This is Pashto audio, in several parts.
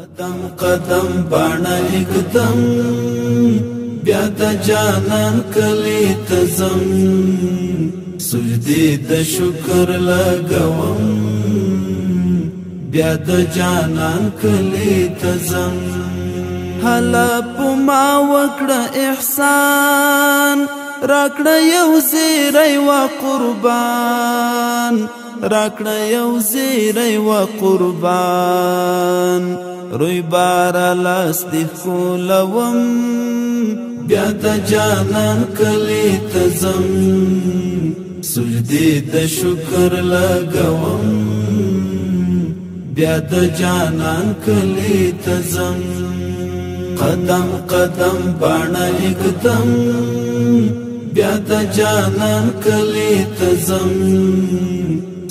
قدم قدم باڼه اقدم بیا د جانان کلی تزم سجدی د شکر لګوم بیا د جانان کلی تزم هلا پما وکړه احسان راکړه یو زیری و قربان راکړه یو زیری و قربان روی بار لاس دی خولوم بیا د جانان کلی تزم سجدی د شکر لګوم بیا د جانان کلی تزم قدم قدم باڼه اقدم بیا د جانان کلی تزم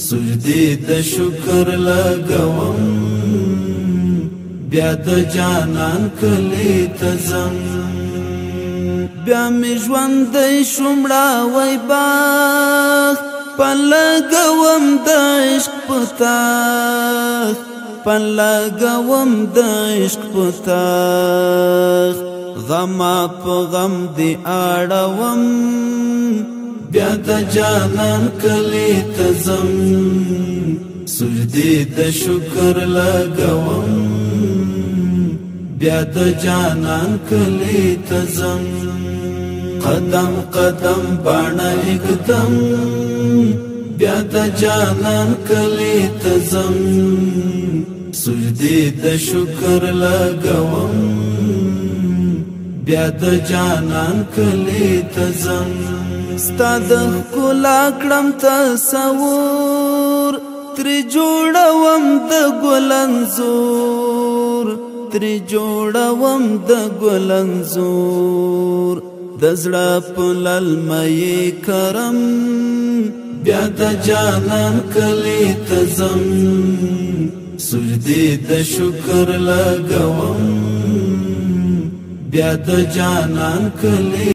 سجدی د شکر لګوم بیا د جانان کلی تزم بیا می ژوند شومړه وای باغ پلګوم د عشق پتاخ پلګوم د عشق پتاخ غم په غم دی اړوم بیا د جانان کلی تزم سجدی د شکر لګوم بیا د جانان کلی تزم قدم قدم باڼه اقدم بیا د جانان کلی تزم سجدی د شکر لګوم بیا د جانان کلی تزم ستا د ښکلا کړم تصور ترې جوړوم د ګل انځور ترې جوړوم د ګل انځور د زړه په للمې کرم بیا د جانان کلی تزم سجدی د شکر لګوم بیا د جانان کلی